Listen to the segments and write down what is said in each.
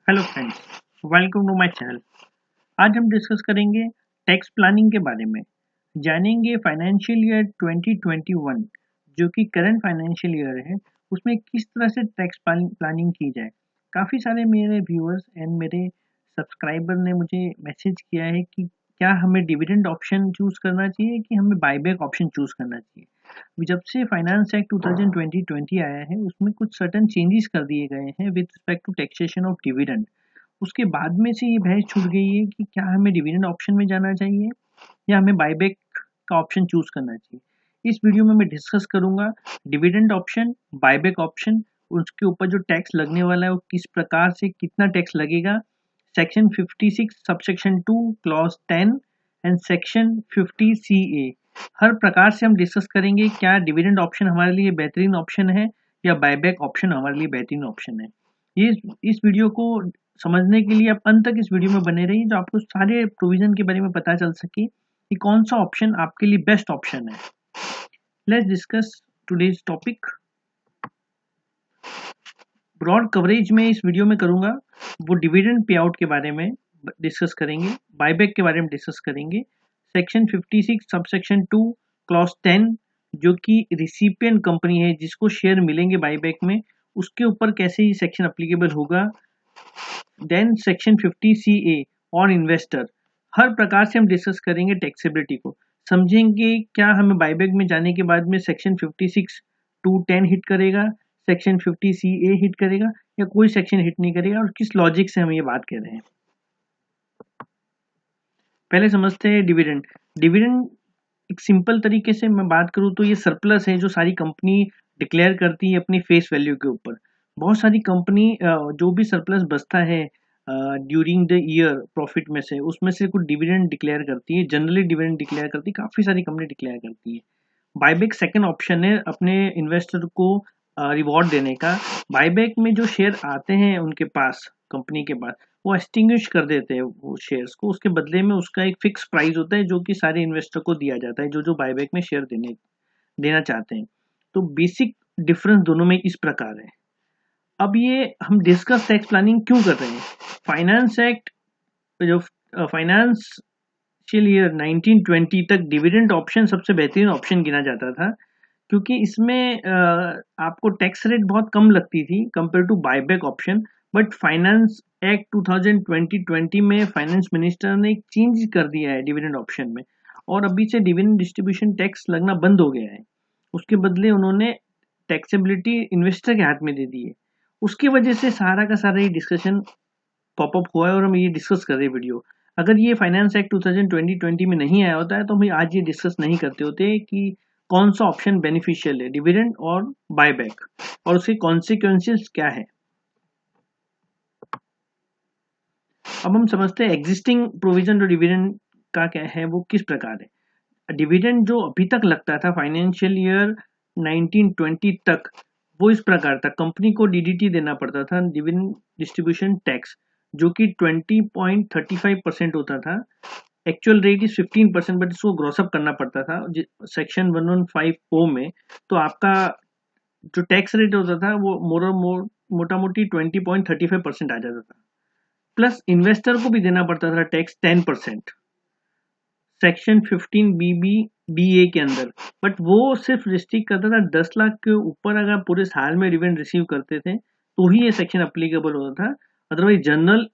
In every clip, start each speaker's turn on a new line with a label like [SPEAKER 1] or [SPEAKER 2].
[SPEAKER 1] Hello friends, welcome to my channel. आज हम discuss करेंगे टैक्स प्लानिंग के बारे में। जानेंगे फाइनेंशियल ईयर 2021 जो कि करंट फाइनेंशियल ईयर है, उसमें किस तरह से टैक्स प्लानिंग की जाए। काफ़ी सारे मेरे व्यूअर्स एंड मेरे सब्सक्राइबर ने मुझे मैसेज किया है कि क्या हमें डिविडेंड ऑप्शन चूज़ करना चाहिए कि हमें बायबैक ऑप्शन चूज़ करना चाहिए। जब से फाइनेंस एक्ट 2020 आया है, उसमें कुछ सर्टेन चेंजेस कर दिए गए हैं with respect to taxation of dividend. उसके बाद में से ये बहस छूट गई है कि क्या हमें डिविडेंड ऑप्शन में जाना चाहिए या हमें बायबैक का ऑप्शन चूज करना चाहिए। इस वीडियो में मैं डिस्कस करूंगा डिविडेंड ऑप्शन, बायबैक ऑप्शन, उसके ऊपर जो टैक्स लगने वाला है वो किस प्रकार से, कितना टैक्स लगेगा, section 56 subsection 2 clause 10 and section 50 CA। हर प्रकार से हम डिस्कस करेंगे क्या डिविडेंड ऑप्शन हमारे लिए बेहतरीन ऑप्शन है या बायबैक ऑप्शन हमारे लिए बेहतरीन ऑप्शन है। ये इस वीडियो को समझने के लिए आप अंत तक इस वीडियो में बने रहिए, जो आपको सारे प्रोविजन के बारे में पता चल सके कि कौन सा ऑप्शन आपके लिए बेस्ट ऑप्शन है। Let's discuss today's topic. Broad coverage में इस वीडियो में करूंगा वो डिविडेंड पे आउट के बारे में डिस्कस करेंगे, बायबैक के बारे में डिस्कस करेंगे, सेक्शन 56 सबसेक्शन 2 क्लॉज 10 जो कि रिसिपिएंट कंपनी है जिसको शेयर मिलेंगे बायबैक में, उसके ऊपर कैसे ये सेक्शन अप्लीकेबल होगा, देन सेक्शन 50 CA और इन्वेस्टर। हर प्रकार से हम डिस्कस करेंगे टैक्सेबिलिटी को, समझेंगे क्या हमें बायबैक में जाने के बाद में सेक्शन 56 टू 10 हिट करेगा, सेक्शन 50 CA हिट करेगा या कोई सेक्शन हिट नहीं करेगा, और किस लॉजिक से हम ये बात कर रहे हैं। पहले समझते हैं डिविडेंड। डिविडेंड एक सिंपल तरीके से मैं बात करूँ तो ये सरप्लस है जो सारी कंपनी डिक्लेयर करती है अपनी फेस वैल्यू के ऊपर। बहुत सारी कंपनी जो भी सरप्लस बचता है ड्यूरिंग द ईयर प्रॉफिट में से, उसमें से कुछ डिविडेंड डिक्लेयर करती है, जनरली डिविडेंड डिक्लेयर करती है, काफ़ी सारी कंपनी डिक्लेयर करती है। बायबैक सेकंड ऑप्शन है अपने इन्वेस्टर को रिवॉर्ड देने का। बायबैक में जो शेयर आते हैं उनके पास, कंपनी के पास, वो एक्सटिंग्विश कर देते हैं वो शेयर्स को, उसके बदले में उसका एक फिक्स प्राइस होता है जो कि सारे इन्वेस्टर को दिया जाता है जो जो बायबैक में शेयर देना चाहते हैं। तो बेसिक डिफरेंस दोनों में इस प्रकार है। अब ये हम डिस्कस टैक्स प्लानिंग क्यों कर रहे हैं। फाइनेंस एक्ट जो फाइनेंशियल ईयर 1920 तक डिविडेंड ऑप्शन सबसे बेहतरीन ऑप्शन गिना जाता था, क्योंकि इसमें आपको टैक्स रेट बहुत कम लगती थी compare to buyback option. But finance act 2020 में फाइनेंस मिनिस्टर ने एक चेंज कर दिया है डिविडेंड ऑप्शन में, और अभी से डिविडेंड डिस्ट्रीब्यूशन टैक्स लगना बंद हो गया है। उसके बदले उन्होंने टैक्सेबिलिटी इन्वेस्टर के हाथ में दे दी है। उसकी वजह से सारा का सारा ये डिस्कशन पॉपअप हुआ है और हम ये डिस्कस कर रहे हैं वीडियो। अगर ये फाइनेंस एक्ट 2020 में नहीं आया होता है तो हम आज ये डिस्कस नहीं करते होते कि कौन सा ऑप्शन बेनिफिशियल है, डिविडेंड और बायबैक, और उसके कॉन्सिक्वेंसेस क्या है। अब हम समझते हैं एग्जिस्टिंग प्रोविजन जो डिविडेंड का क्या है, वो किस प्रकार है। डिविडेंड जो अभी तक लगता था फाइनेंशियल ईयर 1920 तक, वो इस प्रकार था। कंपनी को डीडीटी देना पड़ता था, डिविडेंड डिस्ट्रीब्यूशन टैक्स, जो कि 20.35% होता था। एक्चुअल रेट इज 15%, बट इसको ग्रॉसअप करना पड़ता था सेक्शन 115O में। तो आपका जो टैक्स रेट होता था वो मोटा मोटी 20.35% आ जाता था। प्लस इन्वेस्टर को भी देना पड़ता था टैक्स 10% सेक्शन 15BB/BA के अंदर। बट वो सिर्फ रिस्ट्रिक्ट करता था 10 लाख के ऊपर अगर पूरे साल में डिविडेंड रिसीव करते थे तो ही ये सेक्शन अप्लीकेबल होता था। अदरवाइज जनरल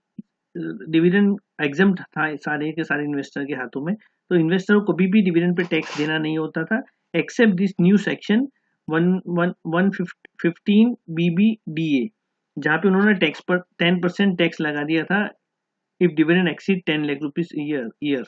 [SPEAKER 1] डिविडेंड एग्जम्प्ट था सारे के सारे इन्वेस्टर के हाथों में, तो इन्वेस्टर को कभी भी डिविडेंड पे टैक्स देना नहीं होता था, accept this new section 115BB/DA, जहाँ पे उन्होंने टैक्स पर 10% टैक्स लगा दिया था if dividend exceed 10 lakh rupees year.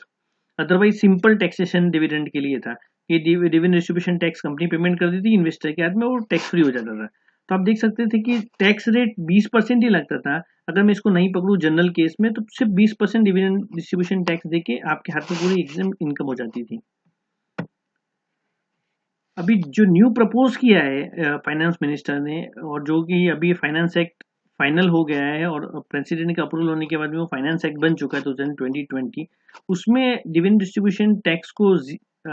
[SPEAKER 1] Otherwise simple taxation dividend के लिए था कि dividend distribution tax company payment कर दी थी इन्वेस्टर के हाथ में, वो टैक्स फ्री हो जाता था। तो आप देख सकते थे कि टैक्स रेट 20% ही लगता था। अगर मैं इसको नहीं पकड़ू जनरल केस में तो सिर्फ 20% डिविडेंड डिस्ट्रीब्यूशन टैक्स देके आपके हाथ में पूरी एग्जाम इनकम हो जाती थी। अभी जो न्यू प्रपोज किया है फाइनेंस मिनिस्टर ने, और जो कि अभी फाइनेंस एक्ट फाइनल हो गया है और प्रेसिडेंट का अप्रूवल होने के बाद में वो फाइनेंस एक्ट बन चुका है 2020, उसमें डिविडेंड डिस्ट्रीब्यूशन टैक्स को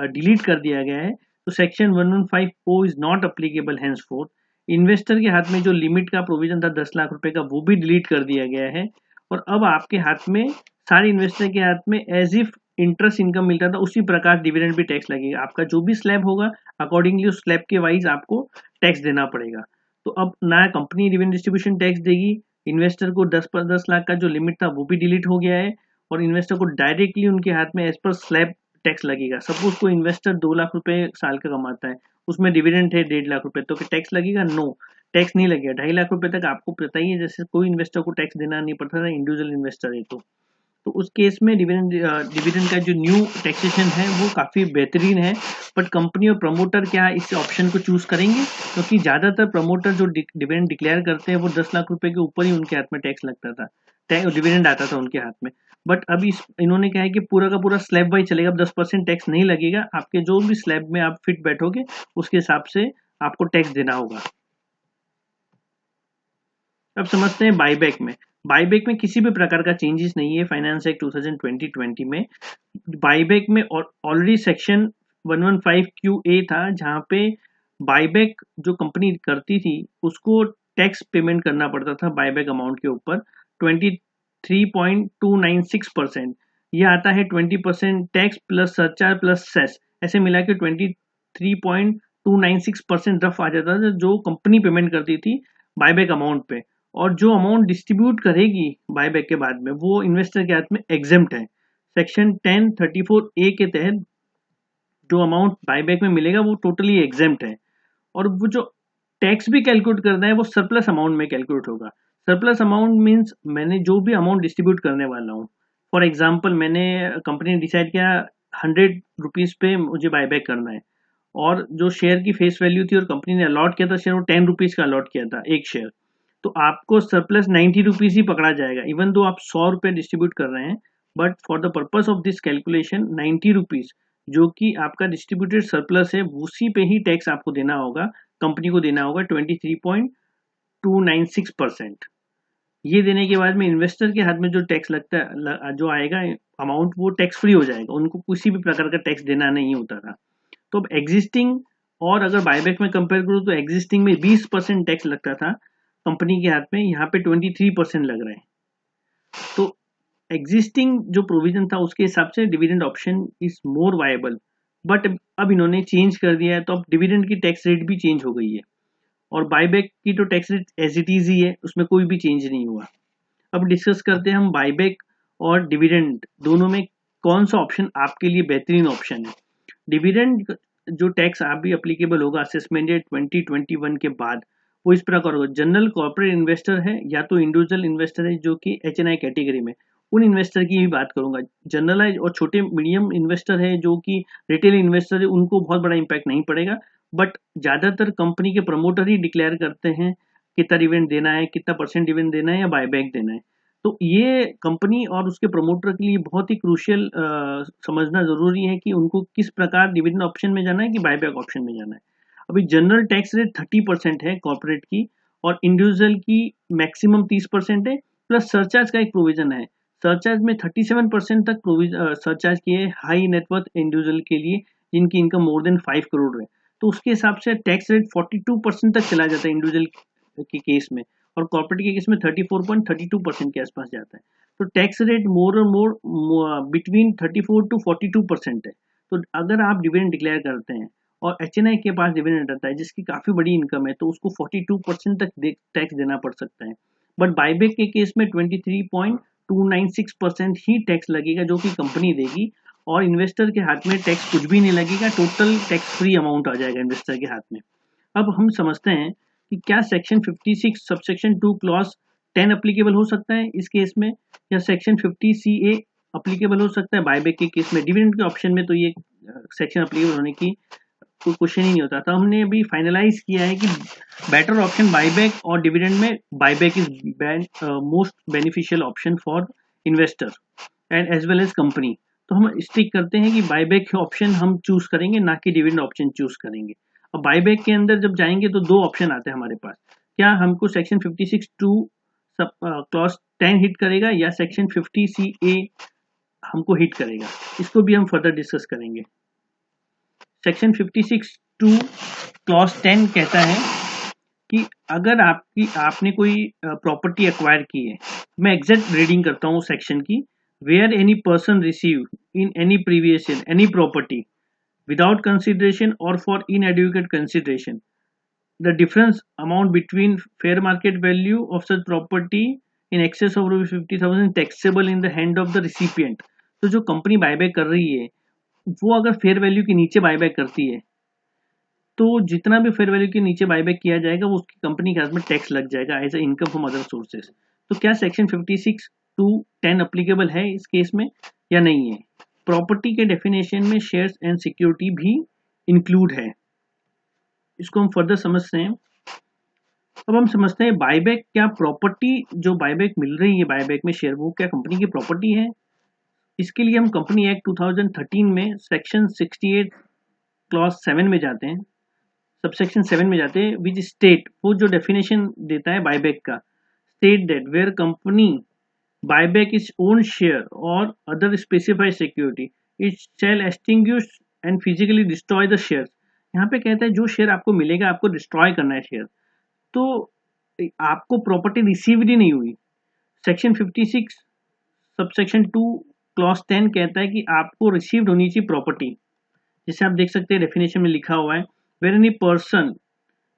[SPEAKER 1] डिलीट कर दिया गया है। तो section 115O is not applicable hence fourth. Investor के हाथ में जो लिमिट का प्रोविजन था 10 लाख रुपए का, वो भी डिलीट कर दिया गया है। और अब आपके हाथ में, सारे इन्वेस्टर के हाथ में एज इफ इंटरेस्ट इनकम मिलता था उसी प्रकार डिविडेंड भी टैक्स लगेगा। आपका जो भी स्लैब होगा अकॉर्डिंगली उस स्लैब के वाइज आपको टैक्स देना पड़ेगा। तो अब ना कंपनी डिविडेंड डिस्ट्रीब्यूशन टैक्स देगी, इन्वेस्टर को 10 लाख का जो लिमिट था वो भी डिलीट हो गया है, और इन्वेस्टर को डायरेक्टली उनके हाथ में एज पर स्लैब टैक्स लगेगा। सपोज कोई इन्वेस्टर 2 लाख रुपए साल का कमाता है, उसमें डिविडेंड है 1.5 लाख रुपए, तो क्या टैक्स लगेगा? नो, टैक्स नहीं लगेगा। 2.5 लाख रुपए तक आपको पता ही है, जैसे कोई इन्वेस्टर को टैक्स देना नहीं पड़ता था, इंडिविजुअल इन्वेस्टर है तो उस केस में डिविडेंड का जो न्यू टैक्सेशन है वो काफ़ी बेहतरीन है। बट कंपनी और प्रमोटर क्या इस ऑप्शन को चूज करेंगे? क्योंकि ज़्यादातर प्रमोटर जो डिविडेंड डिक्लेयर करते हैं वो 10 लाख रुपए के ऊपर ही उनके हाथ में टैक्स लगता था, डिविडेंड आता था उनके हाथ में। बट अभी इन्होंने कहा है कि पूरा का पूरा स्लैब वाइज चलेगा, अब 10% टैक्स नहीं लगेगा, आपके जो भी स्लैब में आप फिट बैठोगे उसके हिसाब से आपको टैक्स देना होगा। अब समझते हैं बाईबैक में। बाईबैक में किसी भी प्रकार का चेंजेस नहीं है फाइनेंस एक्ट 2020 में। बाईबैक में ऑलरेडी सेक्शन 115 QA था, जहां पे बाईबैक जो कंपनी करती थी उसको टैक्स पेमेंट करना पड़ता था बाईबैक अमाउंट के ऊपर 23.296%। ये आता है 20% tax plus surcharge plus cess, ऐसे मिला के 23.296% रफ आ जाता था जो कंपनी पेमेंट करती थी बाईबैक अमाउंट पे। और जो अमाउंट डिस्ट्रीब्यूट करेगी बायबैक के बाद में वो इन्वेस्टर के हाथ में एग्जेम्प्ट है। सेक्शन 1034A के तहत जो अमाउंट बायबैक में मिलेगा वो टोटली एग्जेम्प्ट है। और वो जो टैक्स भी कैलकुलेट करना है वो सरप्लस अमाउंट में कैलकुलेट होगा। सरप्लस अमाउंट मीन्स मैंने जो भी अमाउंट डिस्ट्रीब्यूट करने वाला हूँ, फॉर एग्जाम्पल मैंने कंपनी ने डिसाइड किया 100 रुपीज़ पे मुझे बायबैक करना है, और जो शेयर की फेस वैल्यू थी और कंपनी ने अलॉट किया था शेयर, वो 10 रुपीज़ का अलॉट किया था एक शेयर, तो आपको सरप्लस 90 रुपीज़ ही पकड़ा जाएगा। इवन दो आप 100 रुपये डिस्ट्रीब्यूट कर रहे हैं, but for the purpose of this calculation 90 rupees जो कि आपका डिस्ट्रीब्यूटेड सरप्लस है उसी पे ही टैक्स आपको देना होगा, कंपनी को देना होगा 23.296%। ये देने के बाद में इन्वेस्टर के हाथ में जो टैक्स लगता है जो आएगा अमाउंट वो टैक्स फ्री हो जाएगा, उनको किसी भी प्रकार का टैक्स देना नहीं होता था। तो अब एग्जिस्टिंग और अगर बायबैक में कंपेयर करूँ तो एग्जिस्टिंग में 20% टैक्स लगता था कंपनी के हाथ में, यहाँ पे 23% लग रहे हैं। तो एग्जिस्टिंग जो प्रोविजन था उसके हिसाब से dividend option is more viable, but अब इन्होंने चेंज कर दिया है तो अब डिविडेंड की टैक्स रेट भी चेंज हो गई है, और बायबैक की तो tax rate as it is ही है, उसमें कोई भी चेंज नहीं हुआ। अब डिस्कस करते हैं हम बायबैक और डिविडेंड दोनों में कौन सा ऑप्शन आपके लिए बेहतरीन ऑप्शन है। डिविडेंड जो टैक्स आप भी अप्लीकेबल होगा असेसमेंट 2021 के बाद, वो इस प्रकार होगा। जनरल कॉर्पोरेट इन्वेस्टर है या तो इंडिविजुअल इन्वेस्टर है जो कि HNI कैटेगरी में, उन इन्वेस्टर की भी बात करूंगा। जनरलाइज और छोटे मीडियम इन्वेस्टर है जो कि रिटेल इन्वेस्टर है, उनको बहुत बड़ा इंपैक्ट नहीं पड़ेगा। बट ज़्यादातर कंपनी के प्रमोटर ही डिक्लेयर करते हैं कितना डिविडेंड देना है, कितना परसेंट डिविडेंड देना है या बायबैक देना है। तो ये कंपनी और उसके प्रमोटर के लिए बहुत ही क्रूशियल समझना ज़रूरी है कि उनको किस प्रकार डिविडेंड ऑप्शन में जाना है कि बायबैक ऑप्शन में जाना है। अभी जनरल टैक्स रेट 30% है कॉर्पोरेट की, और इंडिविजुअल की मैक्सिमम 30% है, प्लस सरचार्ज का एक प्रोविजन है। सरचार्ज में 37% तक सरचार्ज किए हाई नेटवर्थ इंडिविजुअल के लिए जिनकी इनकम मोर देन 5 करोड़ है। तो उसके हिसाब से टैक्स रेट 42% तक चला जाता है इंडिविजुअल के केस में, और कॉर्पोरेट के केस में 34.32% के आसपास जाता है। तो टैक्स रेट मोर और मोर बिटवीन 34 to 42% है। तो अगर आप डिविडेंड डिक्लेयर करते हैं और HNI के पास डिविडेंड रहता है जिसकी काफ़ी बड़ी इनकम है, तो उसको 42% तक टैक्स देना पड़ सकता है। बट बायबैक के केस में 23.296% ही टैक्स लगेगा जो कि कंपनी देगी, और इन्वेस्टर के हाथ में टैक्स कुछ भी नहीं लगेगा, टोटल टैक्स फ्री अमाउंट आ जाएगा इन्वेस्टर के हाथ में। अब हम समझते हैं कि क्या सेक्शन 56 सबसेक्शन 2 क्लॉज 10 अप्लीकेबल हो सकता है इस केस में, या सेक्शन 50CA अप्लीकेबल हो सकता है बायबैक के केस में। डिविडेंड के ऑप्शन में तो ये सेक्शन अप्लीकेबल होने की कोई क्वेश्चन ही नहीं होता। तो हमने अभी फाइनलाइज किया है कि बेटर ऑप्शन बायबैक, और डिविडेंड में buyback is most beneficial option for investor and as well as company. तो हम स्टिक करते हैं कि बायबैक ऑप्शन हम चूज करेंगे, ना कि डिविडेंड ऑप्शन चूज करेंगे। अब बायबैक के अंदर जब जाएंगे तो दो ऑप्शन आते हैं हमारे पास, क्या हमको सेक्शन 56(2) क्लॉज 10 हिट करेगा या सेक्शन 50CA हमको हिट करेगा, इसको भी हम फर्दर डिस्कस करेंगे। सेक्शन 56(2) क्लॉज 10 कहता है कि अगर आपने कोई प्रॉपर्टी एक्वायर की है, मैं एग्जैक्ट रीडिंग करता हूँ सेक्शन की, where any person receive in any previous year any property without consideration or for inadequate consideration, the difference amount between fair market value of such property in excess of ₹50,000 taxable in the hand of the recipient. तो जो company buyback कर रही है वो अगर fair value के नीचे buyback करती है तो जितना भी फेयर वैल्यू के नीचे बायबैक किया जाएगा वो उसकी कंपनी के हाथ में टैक्स लग जाएगा as a income from other sources. तो क्या सेक्शन 56(2)(10) अप्लीकेबल है इस केस में या नहीं है? प्रॉपर्टी के डेफिनेशन में शेयर्स एंड सिक्योरिटी भी इंक्लूड है। इसको हम फर्दर समझते हैं। अब हम समझते हैं बायबैक क्या प्रॉपर्टी जो बायबैक मिल रही है बायबैक में शेयर वो क्या कंपनी की प्रॉपर्टी है? इसके लिए हम कंपनी एक्ट 2013 में सेक्शन 68 क्लॉज 7 में जाते हैं, सबसेक्शन 7 में जाते हैं, विच स्टेट वो जो डेफिनेशन देता है बायबैक का, state that where company buyback its own share or other specified security it shall extinguish and physically destroy the shares। यहाँ पे कहता है जो शेयर आपको मिलेगा आपको डिस्ट्रॉय करना है शेयर। तो आपको प्रॉपर्टी रिसीव्ड ही नहीं हुई। सेक्शन 56 सबसेक्शन 2 क्लॉज 10 कहता है कि आपको रिसीव्ड होनी चाहिए प्रॉपर्टी, जैसे आप देख सकते हैं डेफिनेशन में लिखा हुआ है where any person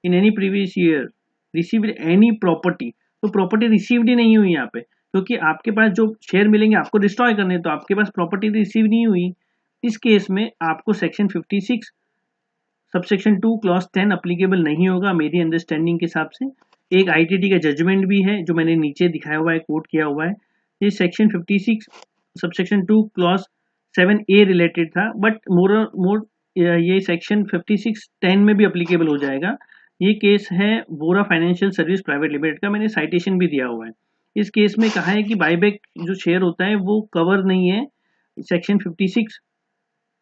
[SPEAKER 1] in any previous year received any property. तो प्रॉपर्टी रिसीव्ड ही नहीं हुई यहाँ पे, क्योंकि आपके पास जो शेयर मिलेंगे आपको डिस्ट्रॉय करने, तो आपके पास प्रॉपर्टी रिसीव नहीं हुई। इस केस में आपको सेक्शन 56 सबसेक्शन 2 क्लॉज 10 अप्लीकेबल नहीं होगा मेरी अंडरस्टैंडिंग के हिसाब से। एक आईटीटी का जजमेंट भी है जो मैंने नीचे दिखाया हुआ है, कोट किया हुआ है। ये section 56 subsection 2 clause 7A related था, बट मोर ये सेक्शन 56(10) में भी अप्लीकेबल हो जाएगा। ये केस है Vora financial service private limited का, मैंने साइटेशन भी दिया हुआ है। इस केस में कहा है कि बायबैक जो शेयर होता है वो कवर नहीं है सेक्शन 56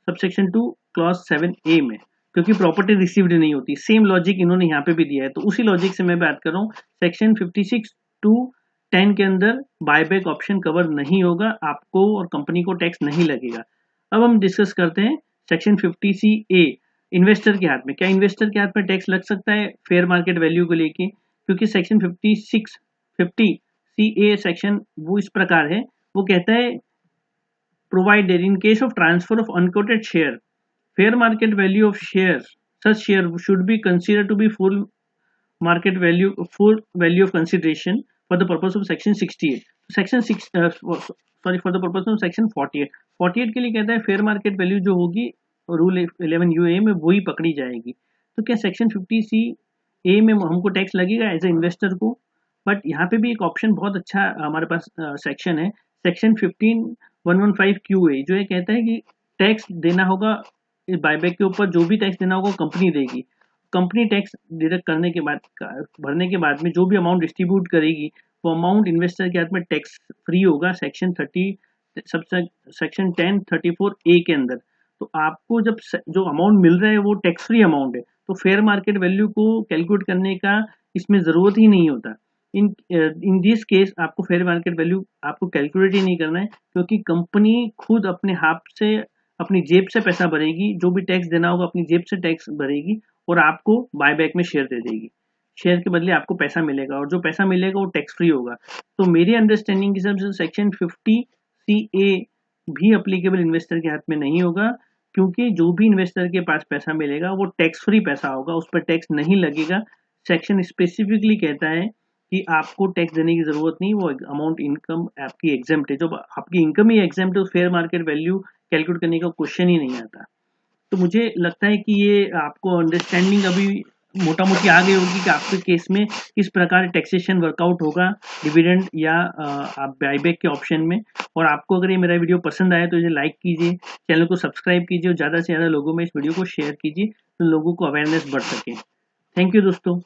[SPEAKER 1] सबसेक्शन 2 क्लॉज 7A में, क्योंकि प्रॉपर्टी रिसीव्ड नहीं होती। सेम लॉजिक इन्होंने यहाँ पे भी दिया है, तो उसी लॉजिक से मैं बात कर रहा हूँ। सेक्शन 56(2)(10) के अंदर बायबैक ऑप्शन कवर नहीं होगा, आपको और कंपनी को टैक्स नहीं लगेगा। अब हम डिस्कस करते हैं सेक्शन 50(C)(A), इन्वेस्टर के हाथ में। क्या इन्वेस्टर के हाथ में टैक्स लग सकता है फेयर मार्केट वैल्यू को लेके? क्योंकि सेक्शन 50(C)(A) सेक्शन वो इस प्रकार है, वो कहता है provided in case of transfer of unquoted share, fair market value of shares, such share should be considered to be full value of consideration for the purpose of section 68। section 6 for the purpose of section 48 के लिए कहता है fair market value जो होगी rule 11 UA में वही पकड़ी जाएगी। तो क्या सेक्शन 50(C)(A) में हमको टैक्स लगेगा एज ए इन्वेस्टर को? बट यहाँ पे भी एक ऑप्शन बहुत अच्छा हमारे पास सेक्शन है, सेक्शन 15115 QA, जो ये कहता है कि टैक्स देना होगा बायबैक के ऊपर, जो भी टैक्स देना होगा कंपनी देगी। कंपनी टैक्स डिडक्ट करने के बाद भरने के बाद में जो भी अमाउंट डिस्ट्रीब्यूट करेगी वो अमाउंट इन्वेस्टर के हाथ में टैक्स फ्री होगा सेक्शन 1034A के अंदर। तो आपको जब जो अमाउंट मिल रहा है वो टैक्स फ्री अमाउंट है, तो फेयर मार्केट वैल्यू को कैलकुलेट करने का इसमें ज़रूरत ही नहीं होता। इन दिस केस आपको फेयर मार्केट वैल्यू आपको कैलकुलेट ही नहीं करना है, क्योंकि कंपनी खुद अपने हाथ से अपनी जेब से पैसा भरेगी, जो भी टैक्स देना होगा अपनी जेब से टैक्स भरेगी और आपको बायबैक में शेयर दे देगी। शेयर के बदले आपको पैसा मिलेगा और जो पैसा मिलेगा वो टैक्स फ्री होगा। तो मेरी अंडरस्टैंडिंग के हिसाब से सेक्शन 50(C)(A) भी अप्लीकेबल इन्वेस्टर के हाथ में नहीं होगा, क्योंकि जो भी इन्वेस्टर के पास पैसा मिलेगा वो टैक्स फ्री पैसा होगा, उस पर टैक्स नहीं लगेगा। सेक्शन स्पेसिफिकली कहता है कि आपको टैक्स देने की जरूरत नहीं, वो अमाउंट इनकम आपकी एग्जेम्प्ट है। जो आपकी इनकम ही एग्जेम्प्ट है, फेयर मार्केट वैल्यू कैलकुलेट करने का क्वेश्चन ही नहीं आता। तो मुझे लगता है कि ये आपको अंडरस्टैंडिंग अभी मोटा मोटी आ गई होगी कि आपके केस में किस प्रकार टैक्सेशन वर्कआउट होगा डिविडेंड या आप बायबैक के ऑप्शन में। और आपको अगर ये मेरा वीडियो पसंद आया तो इसे लाइक कीजिए, चैनल को सब्सक्राइब कीजिए और ज़्यादा से ज़्यादा लोगों में इस वीडियो को शेयर कीजिए तो लोगों को अवेयरनेस बढ़ सके। थैंक यू दोस्तों।